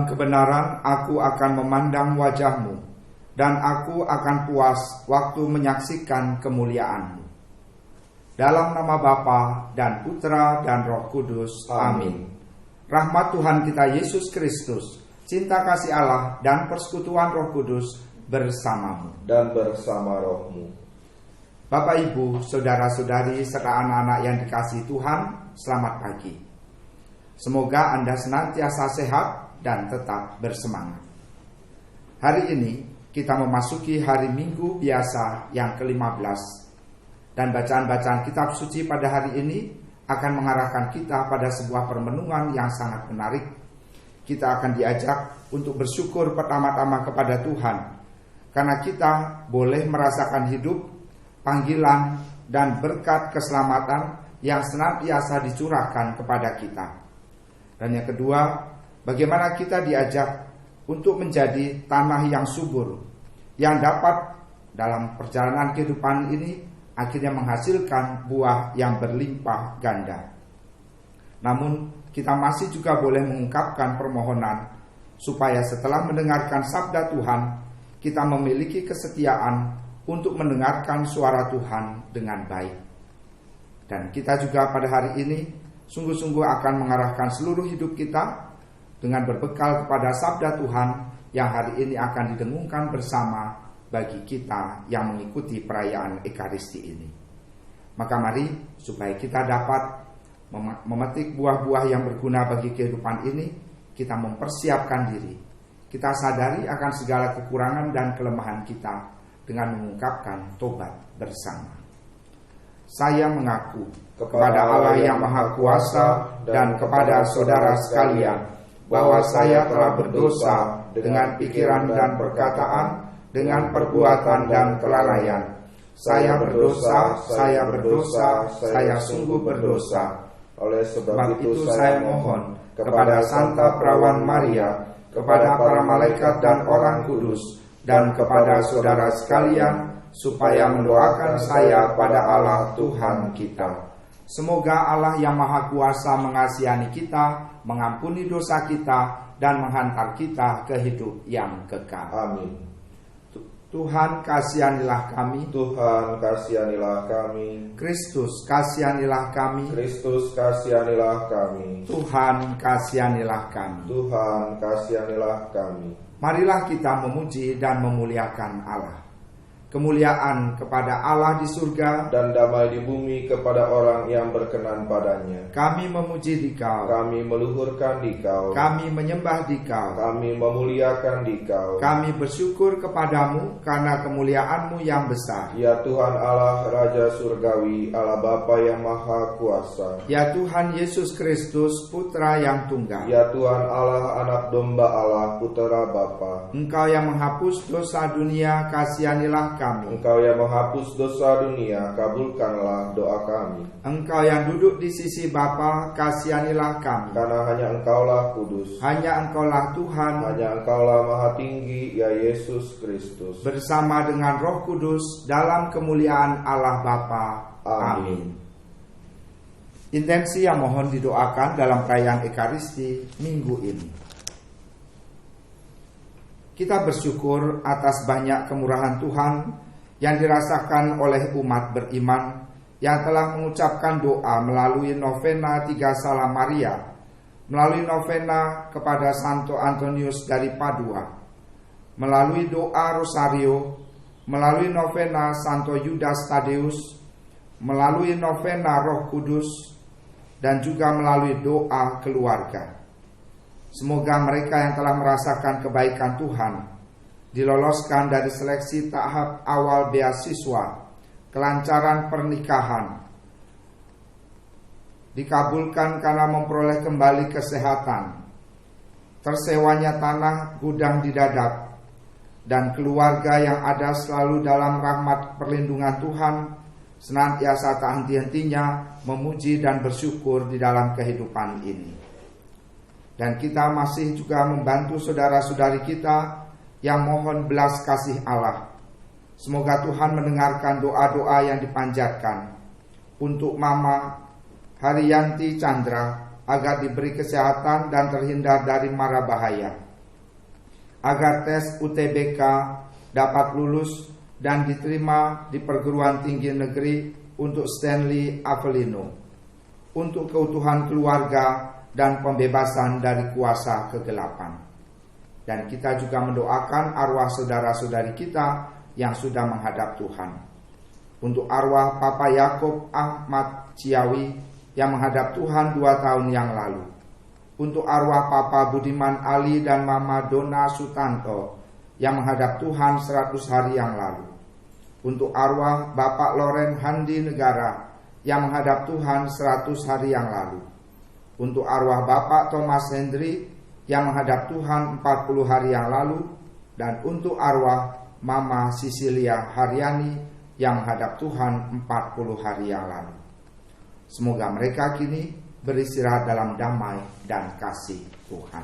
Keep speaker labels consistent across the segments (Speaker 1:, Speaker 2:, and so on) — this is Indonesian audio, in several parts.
Speaker 1: Dalam kebenaran aku akan memandang wajah-Mu, dan aku akan puas waktu menyaksikan kemuliaan-Mu. Dalam nama Bapa dan Putra dan Roh Kudus. Amin. Rahmat Tuhan kita Yesus Kristus, cinta kasih Allah dan persekutuan Roh Kudus bersamamu
Speaker 2: dan bersama rohmu.
Speaker 1: Bapak, Ibu, saudara-saudari serta anak-anak yang dikasihi Tuhan, selamat pagi. Semoga Anda senantiasa sehat dan tetap bersemangat. Hari ini kita memasuki hari Minggu biasa yang ke-15. Dan bacaan-bacaan kitab suci pada hari ini akan mengarahkan kita pada sebuah permenungan yang sangat menarik. Kita akan diajak untuk bersyukur pertama-tama kepada Tuhan, karena kita boleh merasakan hidup, panggilan, dan berkat keselamatan yang senantiasa dicurahkan kepada kita. Dan yang kedua, bagaimana kita diajak untuk menjadi tanah yang subur, yang dapat dalam perjalanan kehidupan ini akhirnya menghasilkan buah yang berlimpah ganda. Namun kita masih juga boleh mengungkapkan permohonan supaya setelah mendengarkan sabda Tuhan, kita memiliki kesetiaan untuk mendengarkan suara Tuhan dengan baik. Dan kita juga pada hari ini sungguh-sungguh akan mengarahkan seluruh hidup kita dengan berbekal kepada sabda Tuhan yang hari ini akan didengungkan bersama bagi kita yang mengikuti perayaan Ekaristi ini. Maka mari supaya kita dapat memetik buah-buah yang berguna bagi kehidupan ini, kita mempersiapkan diri. Kita sadari akan segala kekurangan dan kelemahan kita dengan mengungkapkan tobat bersama. Saya mengaku kepada Allah yang Maha Kuasa dan kepada saudara sekalian bahwa saya telah berdosa dengan pikiran dan perkataan, dengan perbuatan dan kelalaian. Saya berdosa, saya sungguh berdosa.
Speaker 2: Oleh sebab
Speaker 1: itu saya mohon kepada Santa Perawan Maria, kepada para malaikat dan orang kudus, dan kepada saudara sekalian, supaya mendoakan saya pada Allah Tuhan kita. Semoga Allah yang Maha Kuasa mengasihani kita, mengampuni dosa kita, dan menghantar kita ke hidup yang kekal.
Speaker 2: Amin.
Speaker 1: Tuhan kasihanilah kami.
Speaker 2: Tuhan kasihanilah kami.
Speaker 1: Kristus kasihanilah kami.
Speaker 2: Kristus kasihanilah kami.
Speaker 1: Tuhan kasihanilah kami.
Speaker 2: Tuhan kasihanilah kami.
Speaker 1: Marilah kita memuji dan memuliakan Allah. Kemuliaan kepada Allah di surga
Speaker 2: dan damai di bumi kepada orang yang berkenan padanya.
Speaker 1: Kami memuji Dikau,
Speaker 2: kami meluhurkan Dikau,
Speaker 1: kami menyembah Dikau,
Speaker 2: kami memuliakan Dikau.
Speaker 1: Kami bersyukur kepadamu karena kemuliaan-Mu yang besar.
Speaker 2: Ya Tuhan Allah Raja Surgawi, Allah Bapa yang Maha Kuasa.
Speaker 1: Ya Tuhan Yesus Kristus, Putra yang tunggal.
Speaker 2: Ya Tuhan Allah, Anak Domba Allah, Putra Bapa.
Speaker 1: Engkau yang menghapus dosa dunia, kasihanilah kami.
Speaker 2: Engkau yang menghapus dosa dunia, kabulkanlah doa kami.
Speaker 1: Engkau yang duduk di sisi Bapa, kasihanilah kami.
Speaker 2: Karena hanya Engkaulah kudus,
Speaker 1: hanya Engkaulah Tuhan,
Speaker 2: hanya Engkaulah Maha Tinggi, ya Yesus Kristus,
Speaker 1: bersama dengan Roh Kudus dalam kemuliaan Allah Bapa. Amin. Intensi yang mohon didoakan dalam perayaan Ekaristi minggu ini. Kita bersyukur atas banyak kemurahan Tuhan yang dirasakan oleh umat beriman yang telah mengucapkan doa melalui novena Tiga Salam Maria, melalui novena kepada Santo Antonius dari Padua, melalui doa Rosario, melalui novena Santo Yudas Tadeus, melalui novena Roh Kudus, dan juga melalui doa keluarga. Semoga mereka yang telah merasakan kebaikan Tuhan diloloskan dari seleksi tahap awal beasiswa, kelancaran pernikahan, dikabulkan karena memperoleh kembali kesehatan, tersewanya tanah gudang di Dadap, dan keluarga yang ada selalu dalam rahmat perlindungan Tuhan, senantiasa tak henti-hentinya memuji dan bersyukur di dalam kehidupan ini. Dan kita masih juga membantu saudara-saudari kita yang mohon belas kasih Allah. Semoga Tuhan mendengarkan doa-doa yang dipanjatkan untuk Mama Haryanti Chandra agar diberi kesehatan dan terhindar dari mara bahaya. agar tes UTBK dapat lulus dan diterima di perguruan tinggi negeri untuk Stanley Avellino, untuk keutuhan keluarga dan pembebasan dari kuasa kegelapan. Dan kita juga mendoakan arwah saudara-saudari kita yang sudah menghadap Tuhan. Untuk arwah Papa Yakob Ahmad Ciawi yang menghadap Tuhan 2 tahun yang lalu. Untuk arwah Papa Budiman Ali dan Mama Dona Sutanto yang menghadap Tuhan 100 hari yang lalu. Untuk arwah Bapak Loren Handi Negara yang menghadap Tuhan 100 hari yang lalu. Untuk arwah Bapak Thomas Hendry yang menghadap Tuhan 40 hari yang lalu. Dan untuk arwah Mama Sisilia Haryani yang menghadap Tuhan 40 hari yang lalu. Semoga mereka kini beristirahat dalam damai dan kasih Tuhan.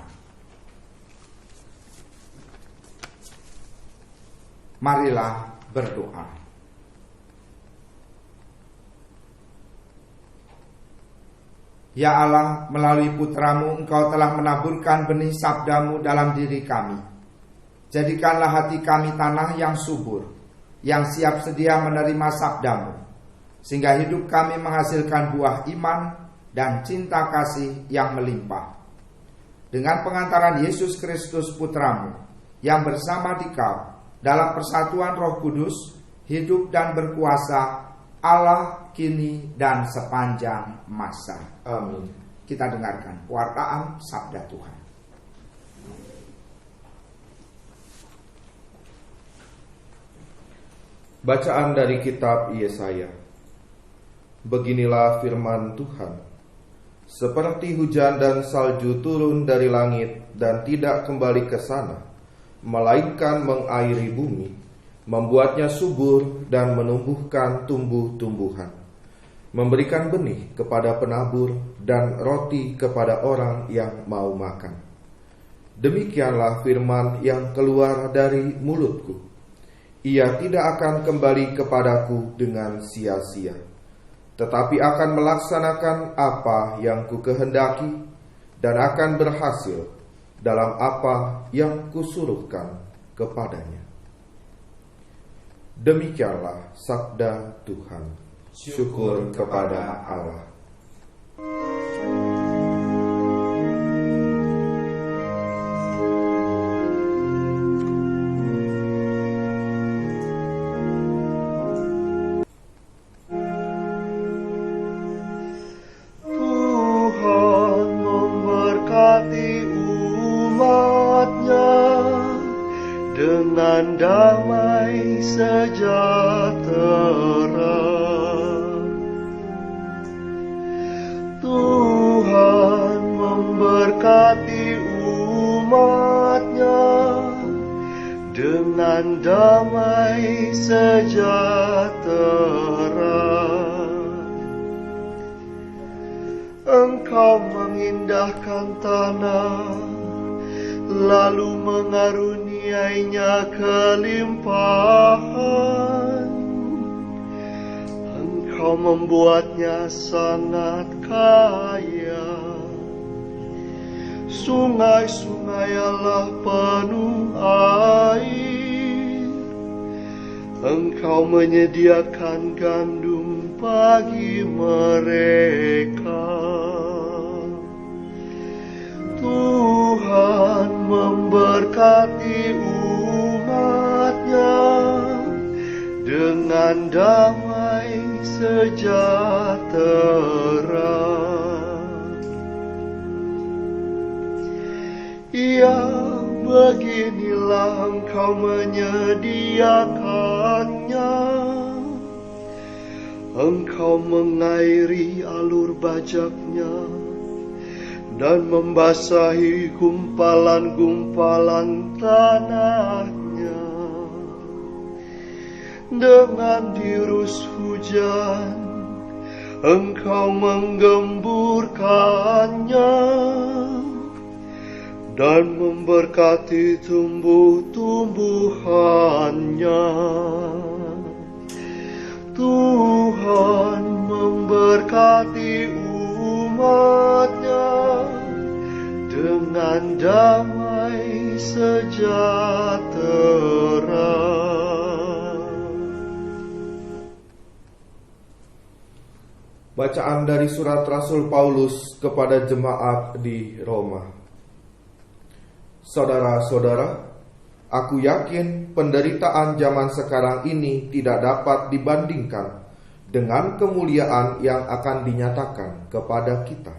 Speaker 1: Marilah berdoa. Ya Allah, melalui putramu Engkau telah menaburkan benih sabdamu dalam diri kami. Jadikanlah hati kami tanah yang subur, yang siap sedia menerima sabdamu, sehingga hidup kami menghasilkan buah iman dan cinta kasih yang melimpah. Dengan pengantaran Yesus Kristus putramu, yang bersama Dikau dalam persatuan Roh Kudus, hidup dan berkuasa Allah kini dan sepanjang masa.
Speaker 2: Amin.
Speaker 1: Kita dengarkan pewartaan sabda Tuhan.
Speaker 2: Bacaan dari kitab Yesaya. Beginilah firman Tuhan. Seperti hujan dan salju turun dari langit dan tidak kembali ke sana, melainkan mengairi bumi, membuatnya subur dan menumbuhkan tumbuh-tumbuhan, memberikan benih kepada penabur dan roti kepada orang yang mau makan. Demikianlah firman yang keluar dari mulutku. Ia tidak akan kembali kepadaku dengan sia-sia, tetapi akan melaksanakan apa yang kukehendaki dan akan berhasil dalam apa yang kusuruhkan kepadanya. Demikianlah sabda Tuhan. Syukur kepada Allah.
Speaker 3: Tuhan memberkati umat-Nya dengan damai sejahtera. Tuhan memberkati umat-Nya dengan damai sejahtera. Engkau mengindahkan tanah, lalu mengaruniainya kelimpahan. Engkau membuatnya sangat kaya. Sungai-sungai Allah penuh air. Engkau menyediakan gandum bagi mereka. Tuhan memberkati umat-Nya dengan damai sejahtera. Ya, beginilah Engkau menyediakannya. Engkau mengairi alur bajaknya dan membasahi gumpalan-gumpalan tanahnya. Dengan dirus hujan Engkau menggemburkannya dan memberkati tumbuh-tumbuhannya. Tuhan memberkati umat-Nya dengan damai sejahtera.
Speaker 2: Bacaan dari surat Rasul Paulus kepada jemaat di Roma. Saudara-saudara, aku yakin penderitaan zaman sekarang ini tidak dapat dibandingkan dengan kemuliaan yang akan dinyatakan kepada kita.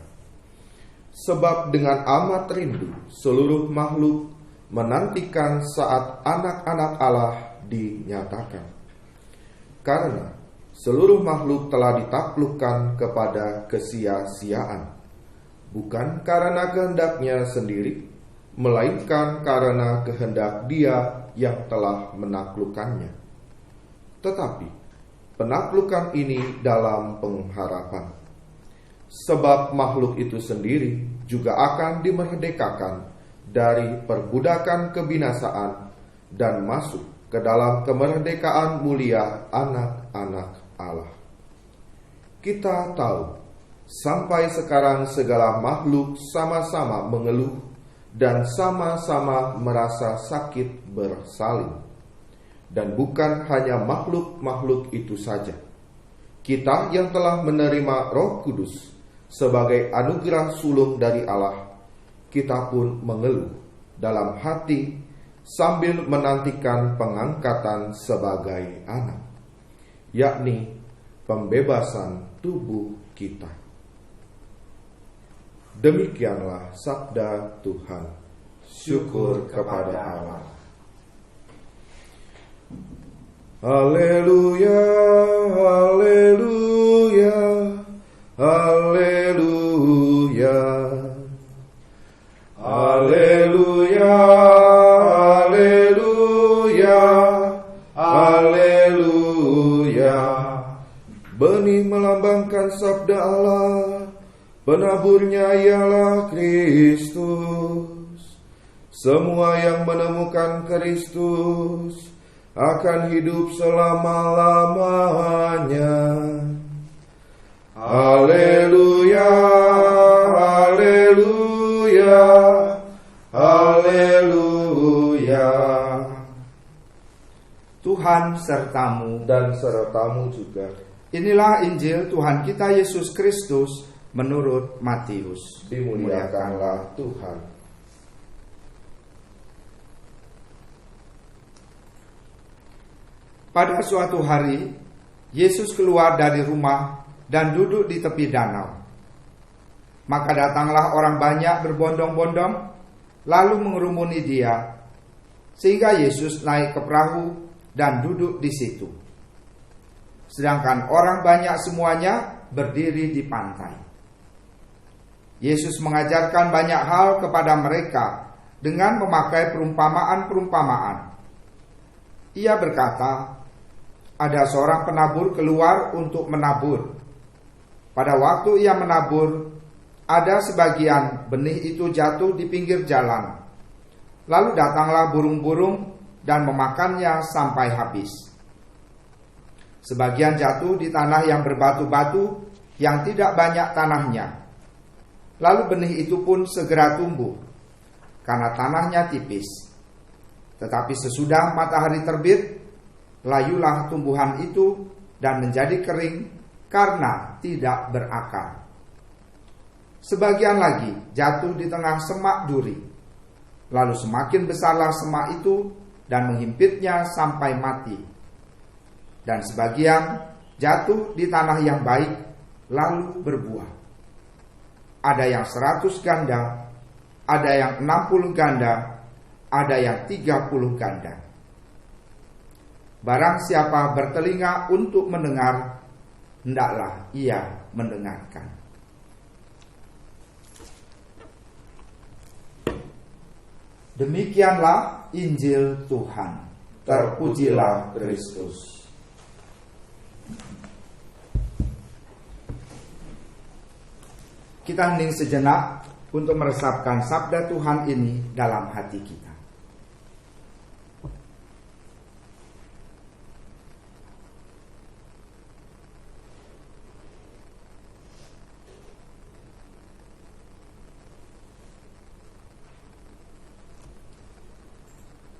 Speaker 2: Sebab dengan amat rindu seluruh makhluk menantikan saat anak-anak Allah dinyatakan. Karena seluruh makhluk telah ditaklukkan kepada kesia-siaan, bukan karena kehendaknya sendiri, melainkan karena kehendak Dia yang telah menaklukkannya. Tetapi penaklukan ini dalam pengharapan, sebab makhluk itu sendiri juga akan dimerdekakan dari perbudakan kebinasaan dan masuk ke dalam kemerdekaan mulia anak-anak Allah. Kita tahu sampai sekarang segala makhluk sama-sama mengeluh dan sama-sama merasa sakit bersalin. Dan bukan hanya makhluk-makhluk itu saja. Kita yang telah menerima Roh Kudus sebagai anugerah sulung dari Allah, kita pun mengeluh dalam hati sambil menantikan pengangkatan sebagai anak, yakni pembebasan tubuh kita. Demikianlah sabda Tuhan. Syukur kepada Allah. Haleluya, haleluya, haleluya, haleluya, haleluya, haleluya. Benih melambangkan sabda Allah, penaburnya ialah Kristus. Semua yang menemukan Kristus akan hidup selama-lamanya. Haleluya, haleluya, haleluya.
Speaker 1: Tuhan sertamu.
Speaker 2: Dan sertamu juga.
Speaker 1: Inilah Injil Tuhan kita Yesus Kristus menurut Matius.
Speaker 2: Dimuliakanlah Tuhan.
Speaker 1: Pada suatu hari, Yesus keluar dari rumah dan duduk di tepi danau. Maka datanglah orang banyak berbondong-bondong, lalu mengerumuni Dia, sehingga Yesus naik ke perahu dan duduk di situ. Sedangkan orang banyak semuanya berdiri di pantai. Yesus mengajarkan banyak hal kepada mereka dengan memakai perumpamaan-perumpamaan. Ia berkata, ada seorang penabur keluar untuk menabur. Pada waktu ia menabur, ada sebagian benih itu jatuh di pinggir jalan. Lalu datanglah burung-burung dan memakannya sampai habis. Sebagian jatuh di tanah yang berbatu-batu, yang tidak banyak tanahnya. Lalu benih itu pun segera tumbuh, karena tanahnya tipis. Tetapi sesudah matahari terbit, layulah tumbuhan itu dan menjadi kering karena tidak berakar. Sebagian lagi jatuh di tengah semak duri. Lalu semakin besarlah semak itu dan menghimpitnya sampai mati. Dan sebagian jatuh di tanah yang baik lalu berbuah. Ada yang 100 ganda, ada yang 60 ganda, ada yang 30 ganda. Barang siapa bertelinga untuk mendengar, hendaklah ia mendengarkan. Demikianlah Injil Tuhan. Terpujilah Kristus. Kita hening sejenak untuk meresapkan sabda Tuhan ini dalam hati kita.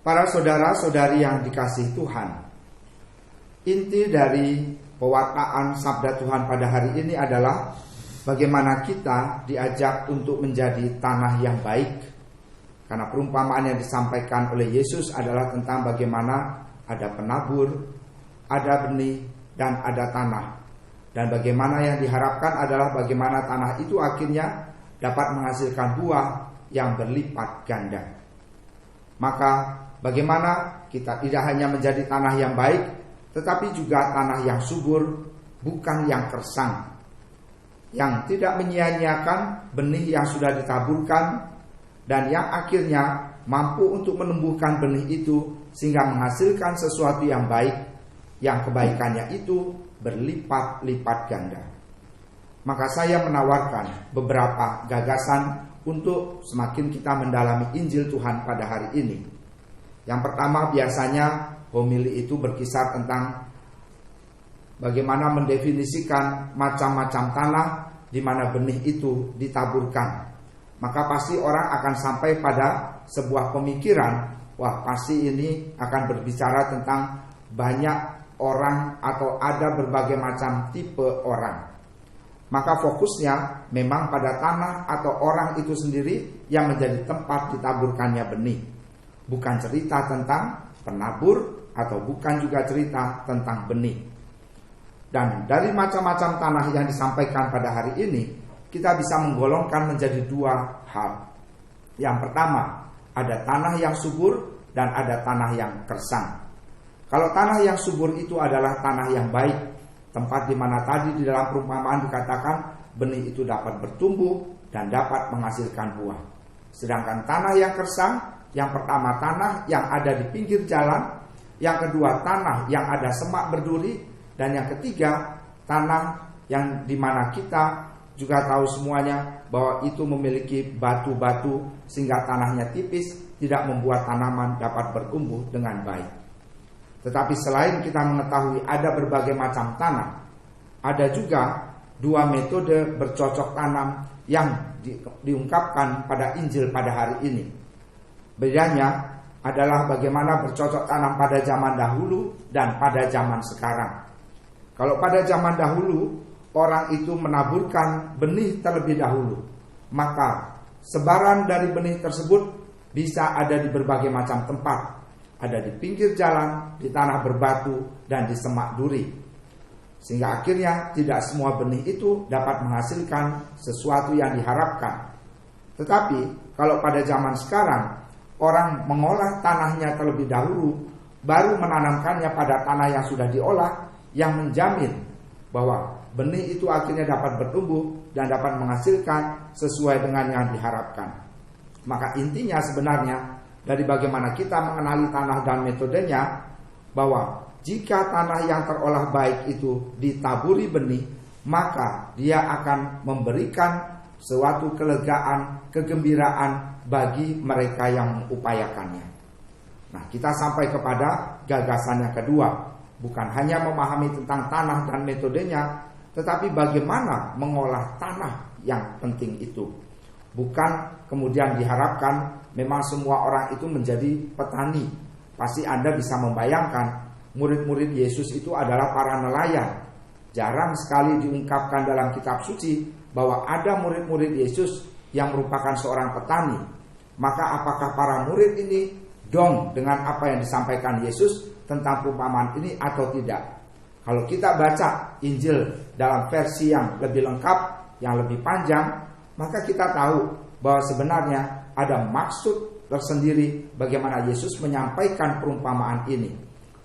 Speaker 1: Para saudara-saudari yang dikasihi Tuhan, inti dari pewartaan sabda Tuhan pada hari ini adalah bagaimana kita diajak untuk menjadi tanah yang baik. Karena perumpamaan yang disampaikan oleh Yesus adalah tentang bagaimana ada penabur, ada benih, dan ada tanah. Dan bagaimana yang diharapkan adalah bagaimana tanah itu akhirnya dapat menghasilkan buah yang berlipat ganda. Maka bagaimana kita tidak hanya menjadi tanah yang baik, tetapi juga tanah yang subur, bukan yang kersang, yang tidak menyia-nyiakan benih yang sudah ditaburkan, dan yang akhirnya mampu untuk menumbuhkan benih itu sehingga menghasilkan sesuatu yang baik, yang kebaikannya itu berlipat-lipat ganda. Maka saya menawarkan beberapa gagasan untuk semakin kita mendalami Injil Tuhan pada hari ini. Yang pertama, biasanya homili itu berkisar tentang bagaimana mendefinisikan macam-macam tanah di mana benih itu ditaburkan. Maka pasti orang akan sampai pada sebuah pemikiran, wah pasti ini akan berbicara tentang banyak orang atau ada berbagai macam tipe orang. Maka fokusnya memang pada tanah atau orang itu sendiri yang menjadi tempat ditaburkannya benih. Bukan cerita tentang penabur atau bukan juga cerita tentang benih. Dan dari macam-macam tanah yang disampaikan pada hari ini, kita bisa menggolongkan menjadi dua hal. Yang pertama, ada tanah yang subur dan ada tanah yang kersang. Kalau tanah yang subur itu adalah tanah yang baik, tempat di mana tadi di dalam perumpamaan dikatakan benih itu dapat bertumbuh dan dapat menghasilkan buah. Sedangkan tanah yang kersang, yang pertama tanah yang ada di pinggir jalan, yang kedua tanah yang ada semak berduri, dan yang ketiga tanah yang di mana kita juga tahu semuanya bahwa itu memiliki batu-batu sehingga tanahnya tipis, tidak membuat tanaman dapat bertumbuh dengan baik. Tetapi selain kita mengetahui ada berbagai macam tanah, ada juga dua metode bercocok tanam yang diungkapkan pada Injil pada hari ini. Bedanya adalah bagaimana bercocok tanam pada zaman dahulu dan pada zaman sekarang. Kalau pada zaman dahulu, orang itu menaburkan benih terlebih dahulu, maka sebaran dari benih tersebut bisa ada di berbagai macam tempat. Ada di pinggir jalan, di tanah berbatu, dan di semak duri. Sehingga akhirnya tidak semua benih itu dapat menghasilkan sesuatu yang diharapkan. Tetapi kalau pada zaman sekarang, orang mengolah tanahnya terlebih dahulu, baru menanamkannya pada tanah yang sudah diolah, yang menjamin bahwa benih itu akhirnya dapat bertumbuh dan dapat menghasilkan sesuai dengan yang diharapkan. Maka intinya sebenarnya dari bagaimana kita mengenali tanah dan metodenya, bahwa jika tanah yang terolah baik itu ditaburi benih, maka dia akan memberikan suatu kelegaan, kegembiraan bagi mereka yang mengupayakannya. Nah, kita sampai kepada gagasan yang kedua, bukan hanya memahami tentang tanah dan metodenya, tetapi bagaimana mengolah tanah yang penting itu. Bukan kemudian diharapkan memang semua orang itu menjadi petani. Pasti Anda bisa membayangkan murid-murid Yesus itu adalah para nelayan. Jarang sekali diungkapkan dalam kitab suci bahwa ada murid-murid Yesus yang merupakan seorang petani. Maka apakah para murid ini dong dengan apa yang disampaikan Yesus tentang perumpamaan ini atau tidak? Kalau kita baca Injil dalam versi yang lebih lengkap, yang lebih panjang, maka kita tahu bahwa sebenarnya ada maksud tersendiri bagaimana Yesus menyampaikan perumpamaan ini.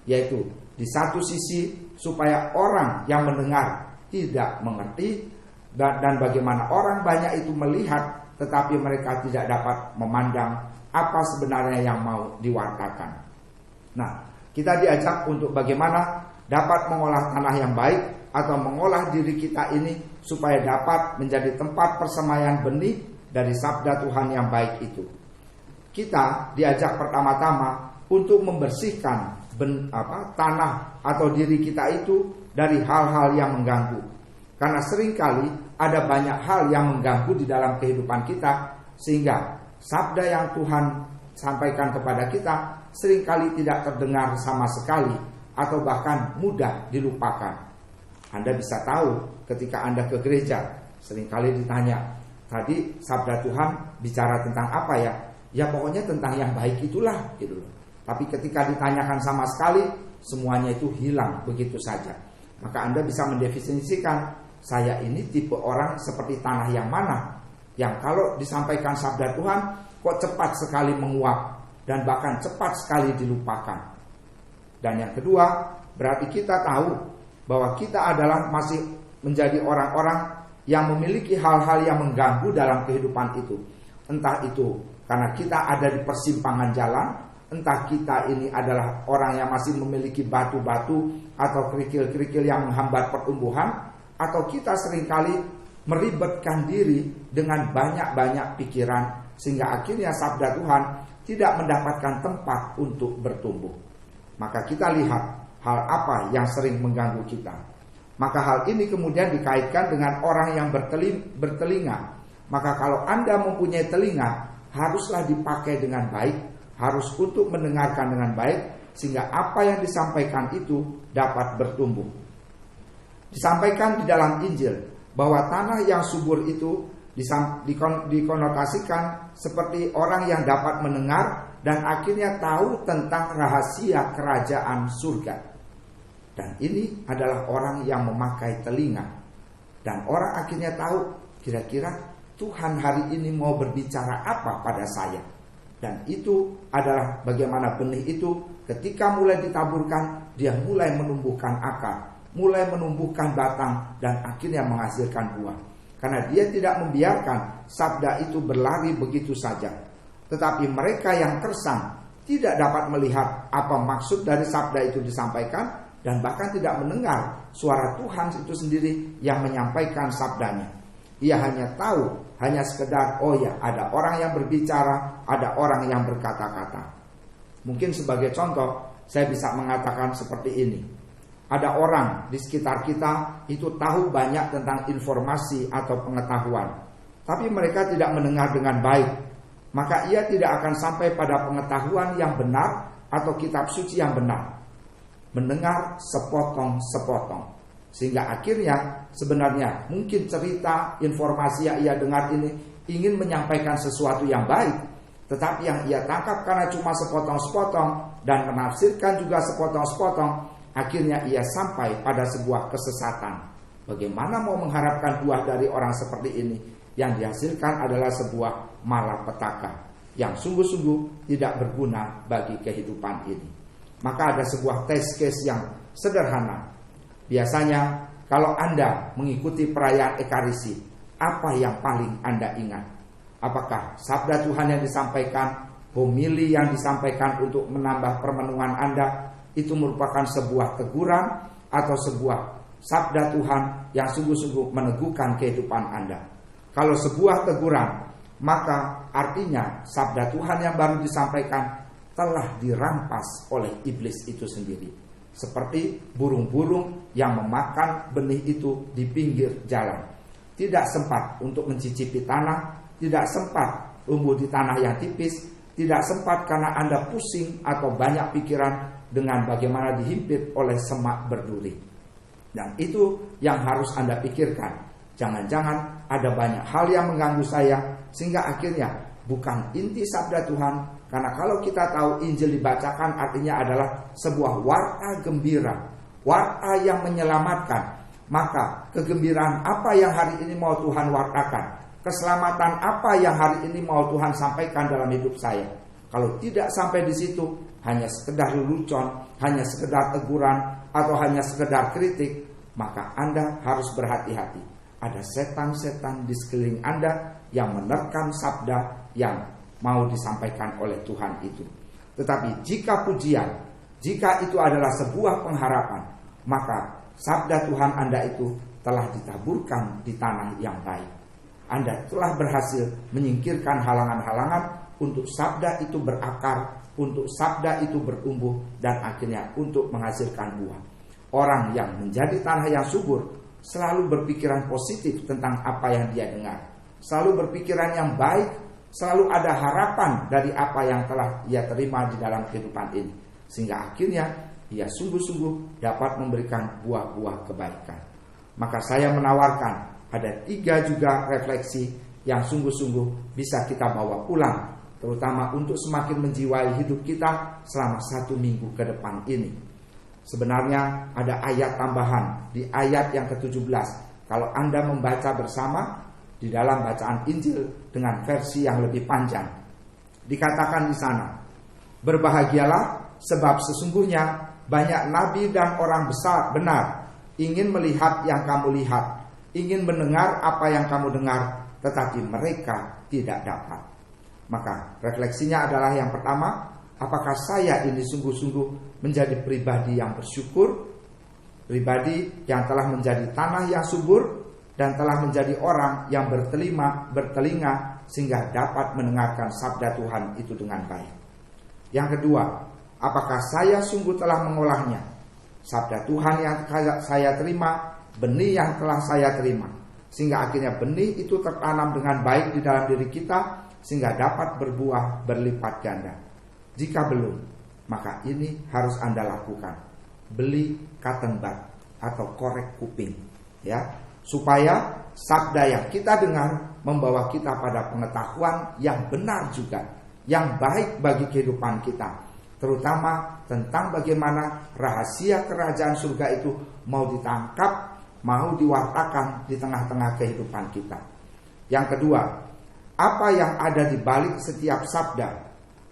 Speaker 1: Yaitu di satu sisi supaya orang yang mendengar tidak mengerti, dan bagaimana orang banyak itu melihat tetapi mereka tidak dapat memandang apa sebenarnya yang mau diwartakan. Nah, kita diajak untuk bagaimana dapat mengolah tanah yang baik atau mengolah diri kita ini supaya dapat menjadi tempat persemaian benih dari sabda Tuhan yang baik itu. Kita diajak pertama-tama untuk membersihkan tanah atau diri kita itu dari hal-hal yang mengganggu. Karena seringkali ada banyak hal yang mengganggu di dalam kehidupan kita, sehingga sabda yang Tuhan disampaikan kepada kita seringkali tidak terdengar sama sekali atau bahkan mudah dilupakan. Anda bisa tahu ketika Anda ke gereja, seringkali ditanya, tadi sabda Tuhan bicara tentang apa ya? Ya pokoknya tentang yang baik itulah gitu loh. Tapi ketika ditanyakan sama sekali, semuanya itu hilang begitu saja. Maka Anda bisa mendefinisikan, saya ini tipe orang seperti tanah yang mana, yang kalau disampaikan sabda Tuhan kok cepat sekali menguap dan bahkan cepat sekali dilupakan. Dan yang kedua, berarti kita tahu bahwa kita adalah masih menjadi orang-orang yang memiliki hal-hal yang mengganggu dalam kehidupan itu. Entah itu karena kita ada di persimpangan jalan, entah kita ini adalah orang yang masih memiliki batu-batu atau kerikil-kerikil yang menghambat pertumbuhan, atau kita seringkali meribetkan diri dengan banyak-banyak pikiran sehingga akhirnya sabda Tuhan tidak mendapatkan tempat untuk bertumbuh. Maka kita lihat hal apa yang sering mengganggu kita. Maka hal ini kemudian dikaitkan dengan orang yang bertelinga. Maka kalau Anda mempunyai telinga, haruslah dipakai dengan baik, harus untuk mendengarkan dengan baik, sehingga apa yang disampaikan itu dapat bertumbuh. Disampaikan di dalam Injil bahwa tanah yang subur itu dikonotasikan seperti orang yang dapat mendengar dan akhirnya tahu tentang rahasia kerajaan surga. Dan ini adalah orang yang memakai telinga. Dan orang akhirnya tahu kira-kira Tuhan hari ini mau berbicara apa pada saya. Dan itu adalah bagaimana benih itu ketika mulai ditaburkan, dia mulai menumbuhkan akar, mulai menumbuhkan batang, dan akhirnya menghasilkan buah. Karena dia tidak membiarkan sabda itu berlari begitu saja. Tetapi mereka yang gersang tidak dapat melihat apa maksud dari sabda itu disampaikan, dan bahkan tidak mendengar suara Tuhan itu sendiri yang menyampaikan sabdanya. Ia hanya tahu, hanya sekedar, oh ya ada orang yang berbicara, ada orang yang berkata-kata. Mungkin sebagai contoh, saya bisa mengatakan seperti ini. Ada orang di sekitar kita itu tahu banyak tentang informasi atau pengetahuan, tapi mereka tidak mendengar dengan baik. Maka ia tidak akan sampai pada pengetahuan yang benar atau kitab suci yang benar. Mendengar sepotong-sepotong, sehingga akhirnya sebenarnya mungkin cerita, informasi yang ia dengar ini ingin menyampaikan sesuatu yang baik, tetapi yang ia tangkap karena cuma sepotong-sepotong dan menafsirkan juga sepotong-sepotong, akhirnya ia sampai pada sebuah kesesatan. Bagaimana mau mengharapkan buah dari orang seperti ini? Yang dihasilkan adalah sebuah malapetaka yang sungguh-sungguh tidak berguna bagi kehidupan ini. Maka ada sebuah test case yang sederhana. Biasanya kalau Anda mengikuti perayaan Ekaristi, apa yang paling Anda ingat? Apakah sabda Tuhan yang disampaikan, homili yang disampaikan untuk menambah permenungan Anda, itu merupakan sebuah teguran atau sebuah sabda Tuhan yang sungguh-sungguh meneguhkan kehidupan Anda? Kalau sebuah teguran, maka artinya sabda Tuhan yang baru disampaikan telah dirampas oleh iblis itu sendiri. Seperti burung-burung yang memakan benih itu di pinggir jalan. Tidak sempat untuk mencicipi tanah, tidak sempat tumbuh di tanah yang tipis, tidak sempat karena Anda pusing atau banyak pikiran dengan bagaimana dihimpit oleh semak berduri. Dan itu yang harus Anda pikirkan. Jangan-jangan ada banyak hal yang mengganggu saya, sehingga akhirnya bukan inti sabda Tuhan. Karena kalau kita tahu Injil dibacakan artinya adalah sebuah warta gembira, warta yang menyelamatkan. Maka kegembiraan apa yang hari ini mau Tuhan wartakan? Keselamatan apa yang hari ini mau Tuhan sampaikan dalam hidup saya? Kalau tidak sampai di situ, hanya sekedar lelucon, hanya sekedar teguran, atau hanya sekedar kritik, maka Anda harus berhati-hati. Ada setan-setan di sekeliling Anda yang menerkam sabda yang mau disampaikan oleh Tuhan itu. Tetapi jika pujian, jika itu adalah sebuah pengharapan, maka sabda Tuhan Anda itu telah ditaburkan di tanah yang baik. Anda telah berhasil menyingkirkan halangan-halangan untuk sabda itu berakar, untuk sabda itu bertumbuh, dan akhirnya untuk menghasilkan buah. Orang yang menjadi tanah yang subur selalu berpikiran positif tentang apa yang dia dengar, selalu berpikiran yang baik Selalu ada harapan dari apa yang telah ia terima di dalam kehidupan ini, sehingga akhirnya ia sungguh-sungguh dapat memberikan buah-buah kebaikan. Maka saya menawarkan ada 3 juga refleksi yang sungguh-sungguh bisa kita bawa pulang, terutama untuk semakin menjiwai hidup kita selama 1 minggu ke depan ini. Sebenarnya ada ayat tambahan di ayat yang ke-17. Kalau Anda membaca bersama di dalam bacaan Injil dengan versi yang lebih panjang, dikatakan di sana, berbahagialah sebab sesungguhnya banyak nabi dan orang besar benar ingin melihat yang kamu lihat, ingin mendengar apa yang kamu dengar, tetapi mereka tidak dapat. Maka refleksinya adalah yang pertama, apakah saya ini sungguh-sungguh menjadi pribadi yang bersyukur, pribadi yang telah menjadi tanah yang subur, dan telah menjadi orang yang bertelinga sehingga dapat mendengarkan sabda Tuhan itu dengan baik. Yang kedua, apakah saya sungguh telah mengolahnya? Sabda Tuhan yang saya terima, benih yang telah saya terima, sehingga akhirnya benih itu tertanam dengan baik di dalam diri kita, sehingga dapat berbuah berlipat ganda. Jika belum, maka ini harus Anda lakukan. Beli cotton bud atau korek kuping, ya, supaya sabda yang kita dengar membawa kita pada pengetahuan yang benar juga, yang baik bagi kehidupan kita, terutama tentang bagaimana rahasia kerajaan surga itu mau ditangkap, mau diwartakan di tengah-tengah kehidupan kita. Yang kedua, apa yang ada di balik setiap sabda,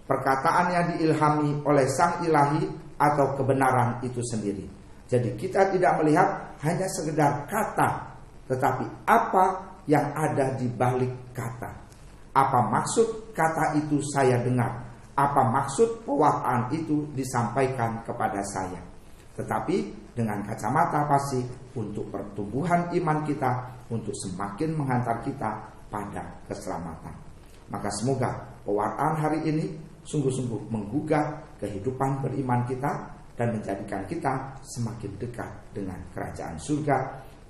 Speaker 1: perkataan yang diilhami oleh Sang Ilahi atau kebenaran itu sendiri. Jadi kita tidak melihat hanya sekedar kata, tetapi apa yang ada di balik kata. Apa maksud kata itu saya dengar? Apa maksud pewartaan itu disampaikan kepada saya? Tetapi dengan kacamata pasti untuk pertumbuhan iman kita, untuk semakin menghantar kita pada keselamatan. Maka semoga pewartaan hari ini sungguh-sungguh menggugah kehidupan beriman kita dan menjadikan kita semakin dekat dengan kerajaan surga,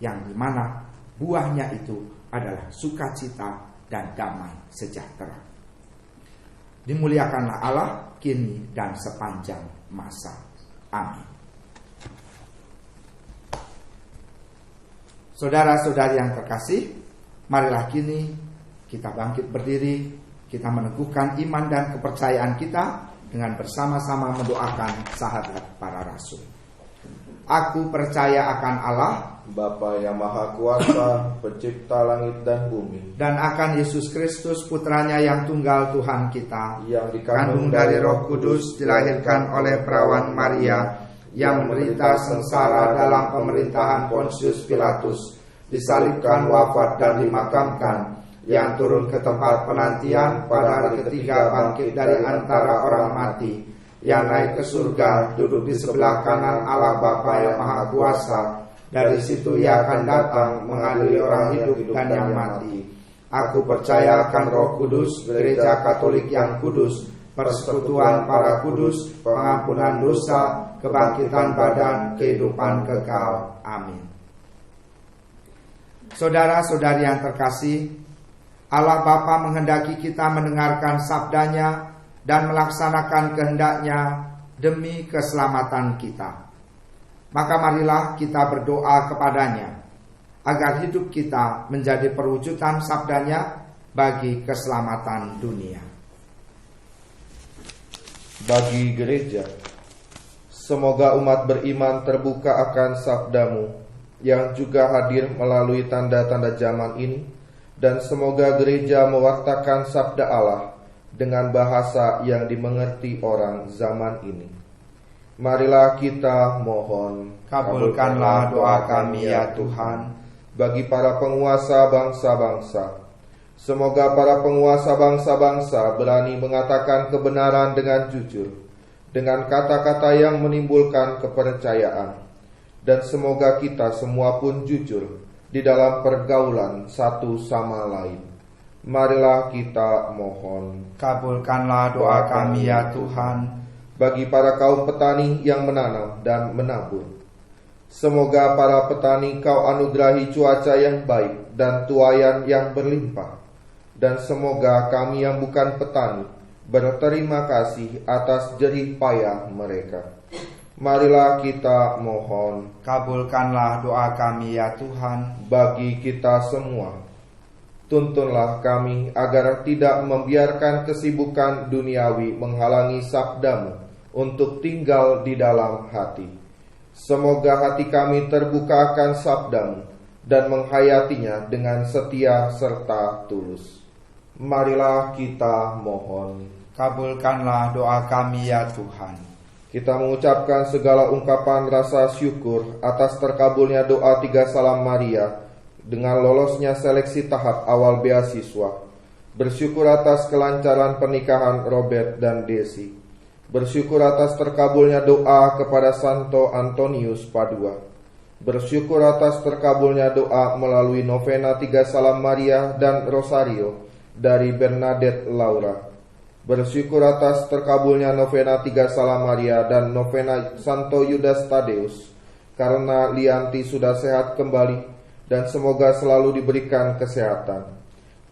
Speaker 1: yang dimana buahnya itu adalah sukacita dan damai sejahtera. Dimuliakanlah Allah kini dan sepanjang masa. Amin. Saudara-saudari yang terkasih, marilah kini kita bangkit berdiri, kita meneguhkan iman dan kepercayaan kita dengan bersama-sama mendoakan sahadat para rasul. Aku percaya akan Allah,
Speaker 2: Bapa yang Maha Kuasa, pencipta langit dan bumi,
Speaker 1: dan akan Yesus Kristus putranya yang tunggal Tuhan kita,
Speaker 2: yang
Speaker 1: dikandung dari Roh Kudus, dilahirkan oleh perawan Maria, yang menderita sengsara dalam pemerintahan Pontius Pilatus, disalibkan, wafat dan dimakamkan, yang turun ke tempat penantian, pada hari ketiga bangkit dari antara orang mati, yang naik ke surga, duduk di sebelah kanan Allah Bapa yang Maha Kuasa. Dari situ ia akan datang mengadili orang hidup dan yang mati. Aku percaya akan Roh Kudus, Gereja Katolik yang kudus, persekutuan para kudus, pengampunan dosa, kebangkitan badan, kehidupan kekal. Amin. Saudara-saudari yang terkasih, Allah Bapa menghendaki kita mendengarkan sabdanya dan melaksanakan kehendaknya demi keselamatan kita. Maka marilah kita berdoa kepadanya agar hidup kita menjadi perwujudan sabdanya bagi keselamatan dunia.
Speaker 2: Bagi gereja, semoga umat beriman terbuka akan sabdamu yang juga hadir melalui tanda-tanda zaman ini, dan semoga gereja mewartakan sabda Allah dengan bahasa yang dimengerti orang zaman ini. Marilah kita mohon,
Speaker 1: kabulkanlah doa kami ya Tuhan.
Speaker 2: Bagi para penguasa bangsa-bangsa, semoga para penguasa bangsa-bangsa berani mengatakan kebenaran dengan jujur, dengan kata-kata yang menimbulkan kepercayaan. Dan semoga kita semua pun jujur di dalam pergaulan satu sama lain. Marilah kita mohon,
Speaker 1: kabulkanlah doa kami ya Tuhan.
Speaker 2: Bagi para kaum petani yang menanam dan menabur, semoga para petani kau anugerahi cuaca yang baik dan tuaian yang berlimpah. dan semoga kami yang bukan petani berterima kasih atas jerih payah mereka. Marilah kita mohon.
Speaker 1: Kabulkanlah doa kami ya Tuhan.
Speaker 2: Bagi kita semua, tuntunlah kami agar tidak membiarkan kesibukan duniawi menghalangi sabdamu untuk tinggal di dalam hati. Semoga hati kami terbuka akan sabdamu dan menghayatinya dengan setia serta tulus. Marilah kita mohon.
Speaker 1: Kabulkanlah doa kami ya Tuhan.
Speaker 2: Kita mengucapkan segala ungkapan rasa syukur atas terkabulnya doa 3 Salam Maria dengan lolosnya seleksi tahap awal beasiswa. Bersyukur atas kelancaran pernikahan Robert dan Desi. Bersyukur atas terkabulnya doa kepada Santo Antonius Padua. Bersyukur atas terkabulnya doa melalui novena 3 Salam Maria dan Rosario dari Bernadette Laura. Bersyukur atas terkabulnya novena 3 Salam Maria dan novena Santo Yudas Tadeus, karena Lianti sudah sehat kembali dan semoga selalu diberikan kesehatan.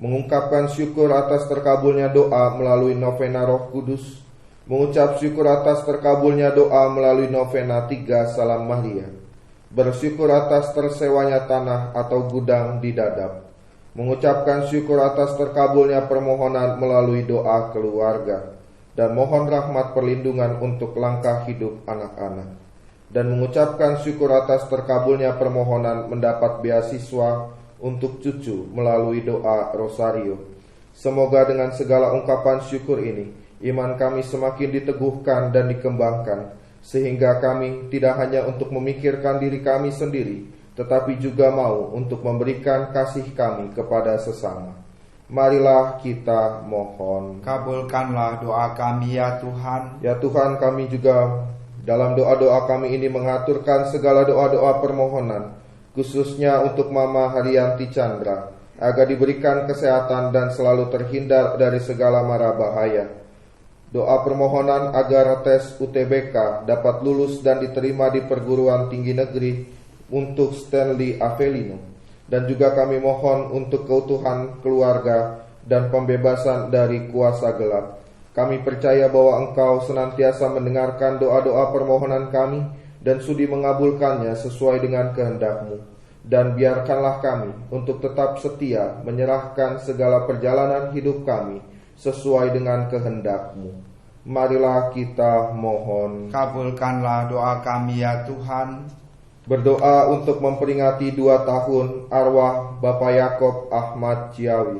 Speaker 2: Mengungkapkan syukur atas terkabulnya doa melalui novena Roh Kudus. Mengucap syukur atas terkabulnya doa melalui novena 3 Salam Maria. Bersyukur atas tersewanya tanah atau gudang di Dadap. Mengucapkan syukur atas terkabulnya permohonan melalui doa keluarga, dan mohon rahmat perlindungan untuk langkah hidup anak-anak, dan mengucapkan syukur atas terkabulnya permohonan mendapat beasiswa untuk cucu melalui doa Rosario. Semoga dengan segala ungkapan syukur ini, iman kami semakin diteguhkan dan dikembangkan, sehingga kami tidak hanya untuk memikirkan diri kami sendiri, tetapi juga mau untuk memberikan kasih kami kepada sesama. Marilah kita mohon.
Speaker 1: Kabulkanlah doa kami ya Tuhan.
Speaker 2: Ya Tuhan, kami juga dalam doa-doa kami ini mengaturkan segala doa-doa permohonan, khususnya untuk Mama Haryanti Chandra, agar diberikan kesehatan dan selalu terhindar dari segala mara bahaya. Doa permohonan agar tes UTBK dapat lulus dan diterima di perguruan tinggi negeri untuk Stanley Avelino, dan juga kami mohon untuk keutuhan keluarga dan pembebasan dari kuasa gelap. Kami percaya bahwa Engkau senantiasa mendengarkan doa-doa permohonan kami dan sudi mengabulkannya sesuai dengan kehendak-Mu. Dan biarkanlah kami untuk tetap setia menyerahkan segala perjalanan hidup kami sesuai dengan kehendak-Mu. Marilah kita mohon.
Speaker 1: Kabulkanlah doa kami ya Tuhan.
Speaker 2: Berdoa untuk memperingati 2 tahun arwah Bapak Yakob Ahmad Ciawi,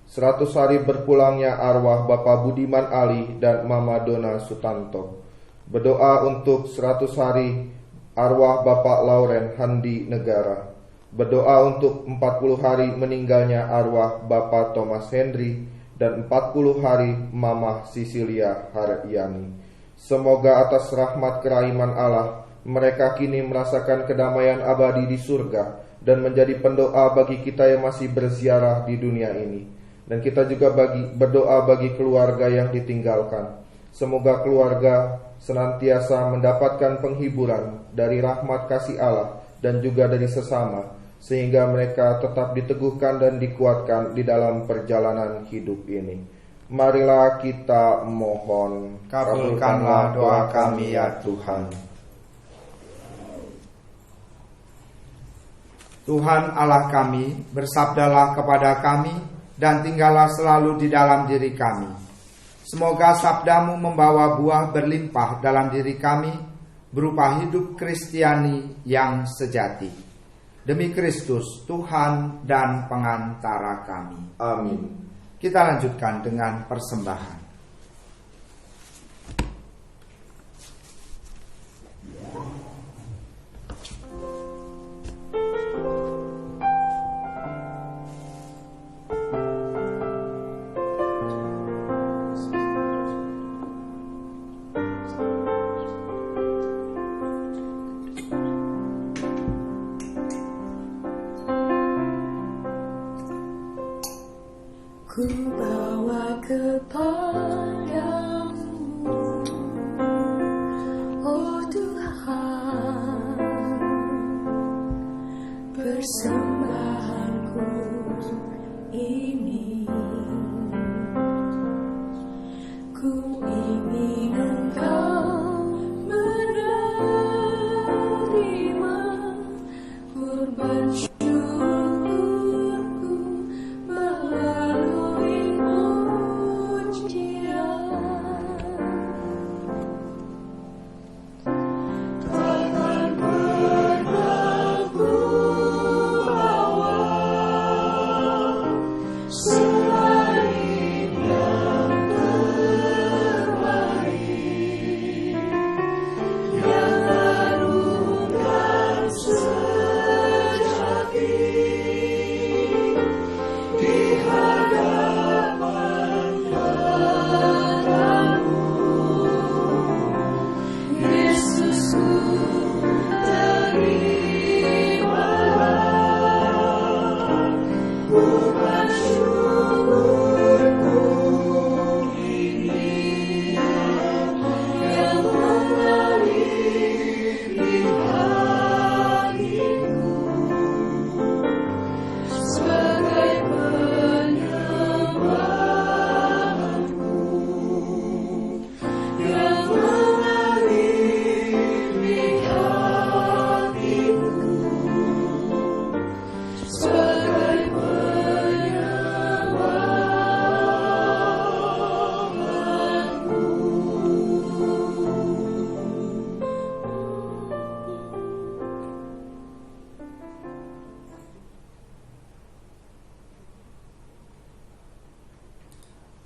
Speaker 2: 100 hari berpulangnya arwah Bapak Budiman Ali dan Mama Dona Sutanto. Berdoa untuk 100 hari arwah Bapak Lauren Handi Negara. Berdoa untuk 40 hari meninggalnya arwah Bapak Thomas Henry dan 40 hari Mama Sisilia Haryani. Semoga atas rahmat kerahiman Allah mereka kini merasakan kedamaian abadi di surga dan menjadi pendoa bagi kita yang masih berziarah di dunia ini. Dan kita juga berdoa bagi keluarga yang ditinggalkan. Semoga keluarga senantiasa mendapatkan penghiburan dari rahmat kasih Allah dan juga dari sesama, sehingga mereka tetap diteguhkan dan dikuatkan di dalam perjalanan hidup ini. Marilah kita mohon.
Speaker 1: Kabulkanlah doa kami ya Tuhan. Tuhan Allah kami, bersabdalah kepada kami dan tinggallah selalu di dalam diri kami. Semoga sabdamu membawa buah berlimpah dalam diri kami, berupa hidup Kristiani yang sejati. Demi Kristus, Tuhan dan pengantara kami.
Speaker 2: Amin.
Speaker 1: Kita lanjutkan dengan persembahan.
Speaker 4: Ku bawa kepadamu, oh Tuhan, persembahanku ini.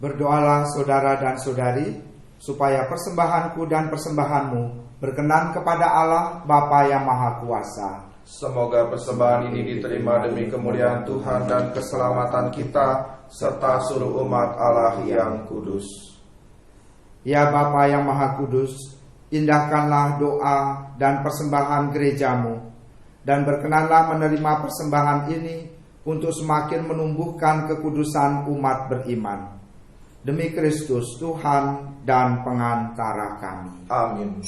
Speaker 1: Berdoalah saudara dan saudari, supaya persembahanku dan persembahanmu berkenan kepada Allah Bapa yang Maha Kuasa.
Speaker 2: Semoga persembahan ini diterima demi kemuliaan Tuhan dan keselamatan kita, serta seluruh umat Allah yang kudus.
Speaker 1: Ya Bapa yang Maha Kudus, indahkanlah doa dan persembahan gerejamu, dan berkenanlah menerima persembahan ini untuk semakin menumbuhkan kekudusan umat beriman. Demi Kristus Tuhan dan pengantara kami.
Speaker 2: Amin.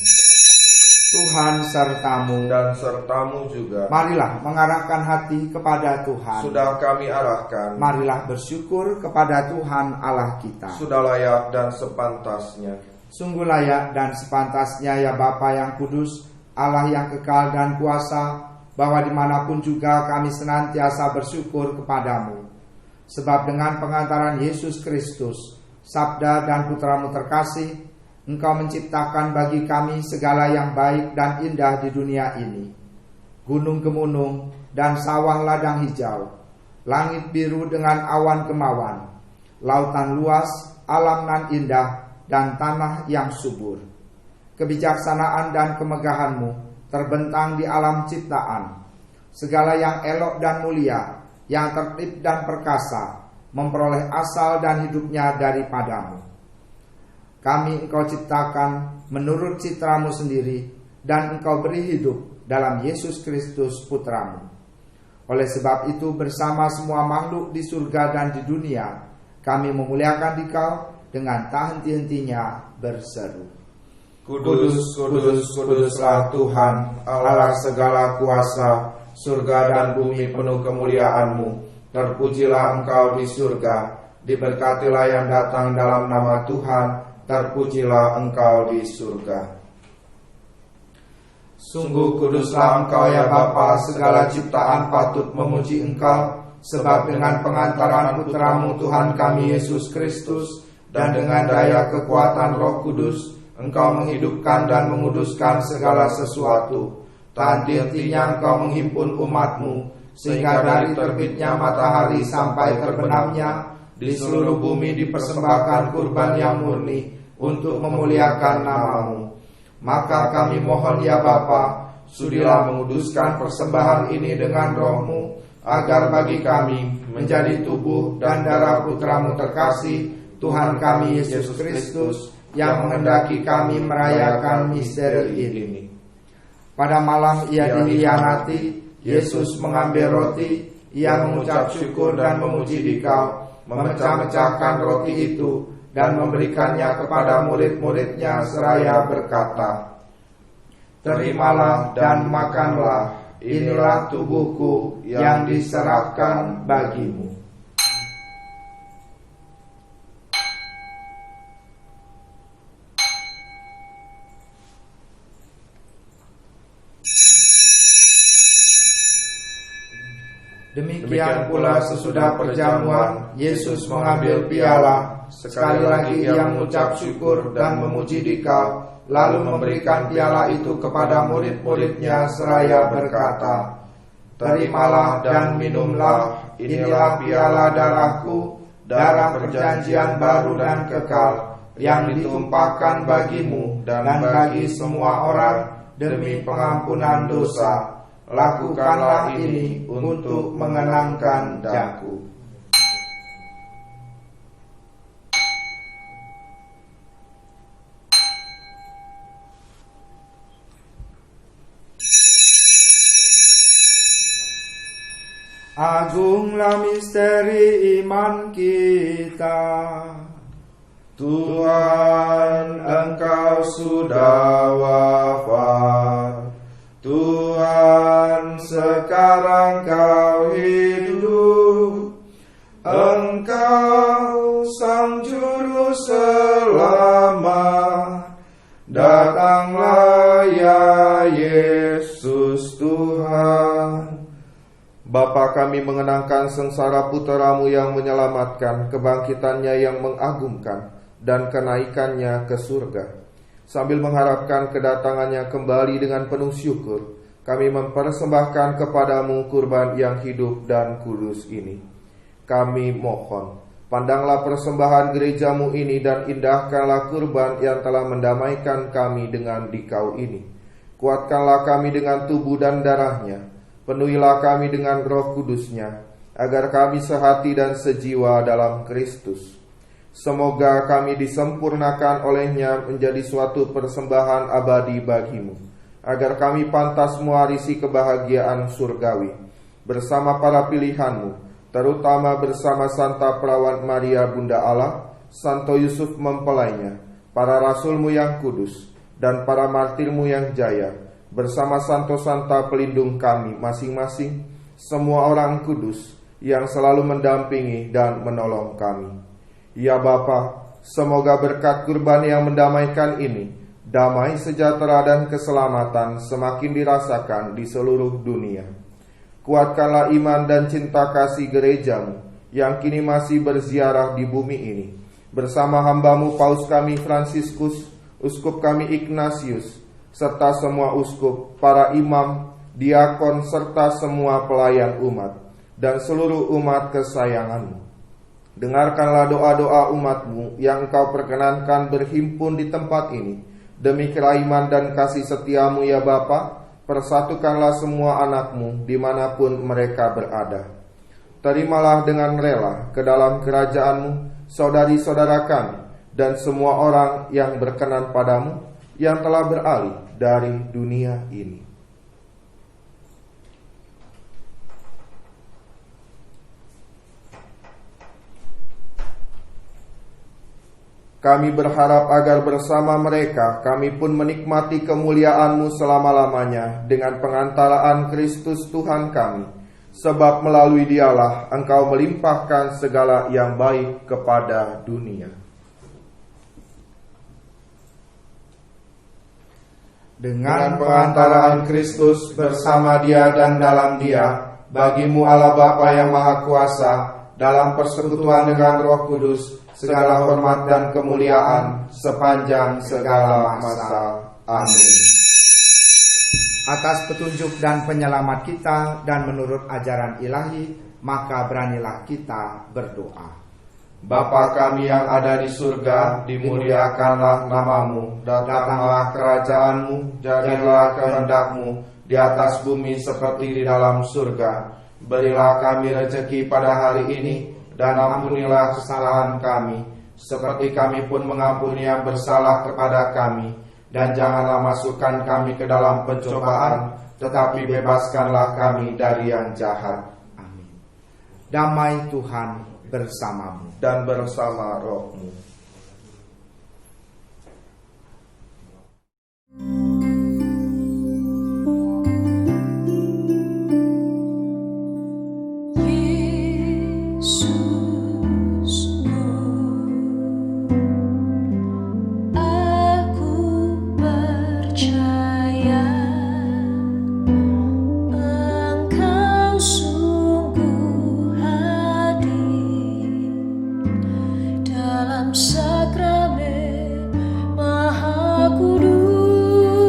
Speaker 1: Tuhan sertamu.
Speaker 2: Dan sertamu juga.
Speaker 1: Marilah mengarahkan hati kepada Tuhan.
Speaker 2: Sudah kami arahkan.
Speaker 1: Marilah bersyukur kepada Tuhan Allah kita.
Speaker 2: Sudah layak dan sepantasnya.
Speaker 1: Sungguh layak dan sepantasnya ya Bapa yang kudus, Allah yang kekal dan kuasa, bahwa dimanapun juga kami senantiasa bersyukur kepadamu. Sebab dengan pengantaran Yesus Kristus, Sabda dan Putramu terkasih, Engkau menciptakan bagi kami segala yang baik dan indah di dunia ini. Gunung gemunung dan sawah ladang hijau, langit biru dengan awan kemauan, lautan luas, alam nan indah, dan tanah yang subur. Kebijaksanaan dan kemegahanmu terbentang di alam ciptaan. Segala yang elok dan mulia, yang tertib dan perkasa, memperoleh asal dan hidupnya daripadamu. Kami Engkau ciptakan menurut citramu sendiri, dan Engkau beri hidup dalam Yesus Kristus Putramu. Oleh sebab itu bersama semua makhluk di surga dan di dunia, kami memuliakan Dikau dengan tak henti-hentinya berseru.
Speaker 2: Kudus, kudus, kuduslah Tuhan, Allah segala kuasa, surga dan bumi penuh kemuliaan-Mu. Terpujilah Engkau di surga, diberkatilah yang datang dalam nama Tuhan, terpujilah Engkau di surga. Sungguh kuduslah Engkau ya Bapa, segala ciptaan patut memuji Engkau, sebab dengan pengantaran Putramu Tuhan kami Yesus Kristus, dan dengan daya kekuatan Roh Kudus, Engkau menghidupkan dan menguduskan segala sesuatu. Tak henti-hentinya Engkau menghimpun umat-Mu, sehingga dari terbitnya matahari sampai terbenamnya, di seluruh bumi dipersembahkan kurban yang murni untuk memuliakan nama-Mu. Maka kami mohon ya Bapa, sudilah menguduskan persembahan ini dengan Roh-Mu, agar bagi kami menjadi tubuh dan darah Putramu terkasih, Tuhan kami Yesus Kristus, yang menghendaki kami merayakan misteri ini. Pada malam ia dikhianati, Yesus mengambil roti, ia mengucap syukur dan memuji Dikau, memecah-mecahkan roti itu dan memberikannya kepada murid-muridnya seraya berkata, "Terimalah dan makanlah, inilah tubuhku yang diserahkan bagimu." Demikian pula sesudah perjamuan, Yesus mengambil piala. Sekali lagi ia mengucap syukur dan memuji Dikau, lalu memberikan piala itu kepada murid-muridnya seraya berkata, "Terimalah dan minumlah, inilah piala darahku, darah perjanjian baru dan kekal, yang ditumpahkan bagimu dan bagi semua orang demi pengampunan dosa. Lakukanlah ini untuk mengenangkan daku." Agunglah misteri iman kita. Tuhan, Engkau sudah wafat. Tuhan, sekarang Kau hidup. Engkau Sang Juru Selamat. Datanglah ya Yesus Tuhan. Bapa, kami mengenangkan sengsara Putra-Mu yang menyelamatkan, kebangkitannya yang mengagumkan, dan kenaikannya ke surga. Sambil mengharapkan kedatangannya kembali dengan penuh syukur, kami mempersembahkan kepadamu kurban yang hidup dan kudus ini. Kami mohon, Pandanglah persembahan gerejamu ini dan indahkanlah kurban yang telah mendamaikan kami dengan dikau ini. Kuatkanlah kami dengan tubuh dan darahnya. Penuhilah kami dengan Roh Kudusnya, agar kami sehati dan sejiwa dalam Kristus. Semoga kami disempurnakan olehnya menjadi suatu persembahan abadi bagimu, agar kami pantas mewarisi kebahagiaan surgawi bersama para pilihanmu, terutama bersama Santa Perawan Maria Bunda Allah, Santo Yusuf mempelainya, para rasulmu yang kudus, dan para martirmu yang jaya, bersama Santo-Santa pelindung kami masing-masing, semua orang kudus yang selalu mendampingi dan menolong kami. Ya Bapa, semoga berkat kurban yang mendamaikan ini, damai, sejahtera, dan keselamatan semakin dirasakan di seluruh dunia. Kuatkanlah iman dan cinta kasih gerejamu yang kini masih berziarah di bumi ini, bersama hambamu Paus kami Fransiskus, uskup kami Ignatius, serta semua uskup, para imam, diakon, serta semua pelayan umat, dan seluruh umat kesayanganmu. Dengarkanlah doa-doa umatmu yang engkau perkenankan berhimpun di tempat ini. Demi keraiman dan kasih setiamu ya Bapa, persatukanlah semua anakmu dimanapun mereka berada. Terimalah dengan rela ke dalam kerajaanmu saudari-saudara kami dan semua orang yang berkenan padamu, yang telah beralih dari dunia ini. Kami berharap agar bersama mereka kami pun menikmati kemuliaan-Mu selama-lamanya dengan pengantaraan Kristus Tuhan kami, sebab melalui Dialah Engkau melimpahkan segala yang baik kepada dunia.
Speaker 1: Dengan pengantaraan Kristus bersama Dia dan dalam Dia, bagimu Allah Bapa yang Maha Kuasa, dalam persekutuan dengan Roh Kudus, segala hormat dan kemuliaan sepanjang segala masa. Amin. Atas petunjuk dan penyelamat kita dan menurut ajaran ilahi, maka beranilah kita berdoa.
Speaker 2: Bapa kami yang ada di surga, dimuliakanlah namamu, datanglah kerajaanmu, jadilah kehendak-Mu di atas bumi seperti di dalam surga. Berilah kami rezeki pada hari ini, dan ampunilah kesalahan kami, seperti kami pun mengampuni yang bersalah kepada kami. Dan janganlah masukkan kami ke dalam pencobaan, tetapi bebaskanlah kami dari yang jahat.
Speaker 1: Amin. Damai Tuhan bersamamu
Speaker 2: dan bersama rohmu.
Speaker 4: Sakramen Maha Kudus.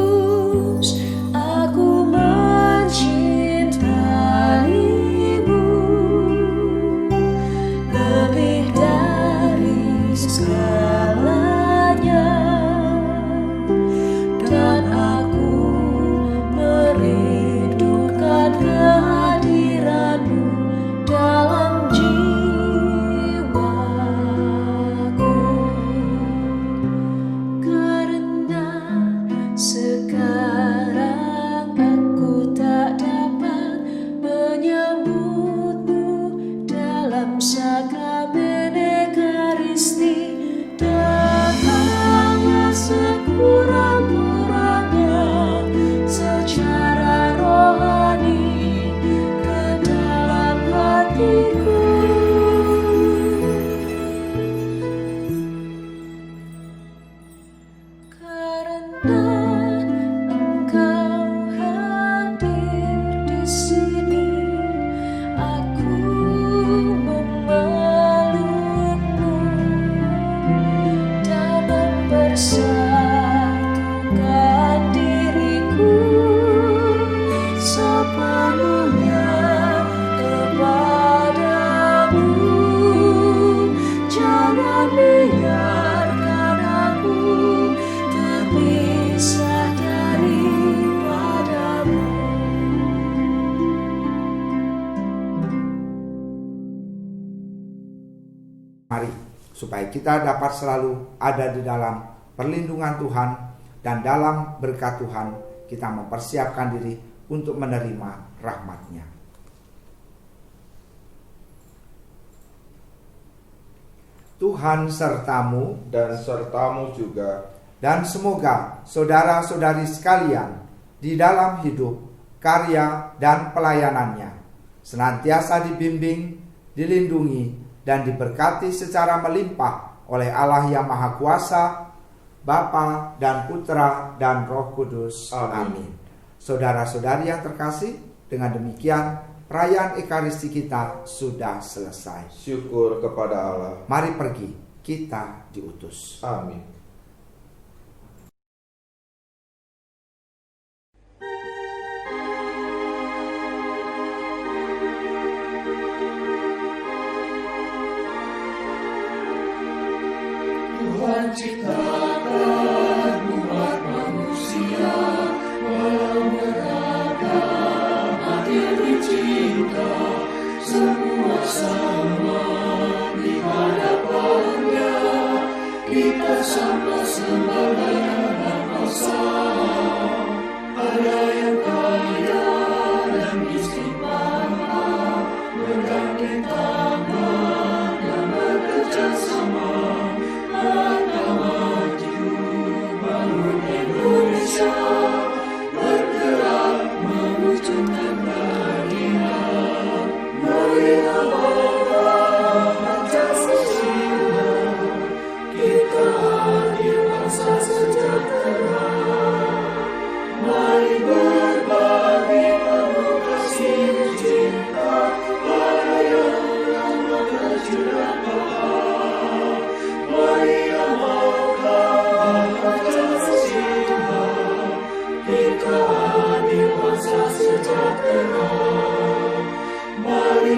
Speaker 1: Mari, supaya kita dapat selalu ada di dalam perlindungan Tuhan dan dalam berkat Tuhan kita mempersiapkan diri untuk menerima rahmat-Nya. Tuhan sertamu
Speaker 2: dan sertamu juga,
Speaker 1: dan semoga saudara-saudari sekalian di dalam hidup, karya, dan pelayanannya senantiasa dibimbing, dilindungi, dan diberkati secara melimpah oleh Allah yang Maha Kuasa, Bapa dan Putra dan Roh Kudus. Amin. Saudara-saudari yang terkasih, dengan demikian perayaan Ekaristi kita sudah selesai.
Speaker 2: Syukur kepada Allah.
Speaker 1: Mari pergi, kita diutus.
Speaker 2: Amin.
Speaker 4: Tuhan ciptakan umat manusia walau beragam, adil dicinta, semua sama di hadapannya. Kita sama sebagai anak bangsa, ada yang kaya dan miskin bangga, bergandeng tangan dan bekerja sama. Bergerak mewujudkan keadilan. Marilah bangga Pancasila, kita hadir bangsa sejahtera. Mari berbagi penuh kasih cinta pada yang berjuang paham. Marilah bangga Pancasila, kita hadir bangsa sejahtera. Mari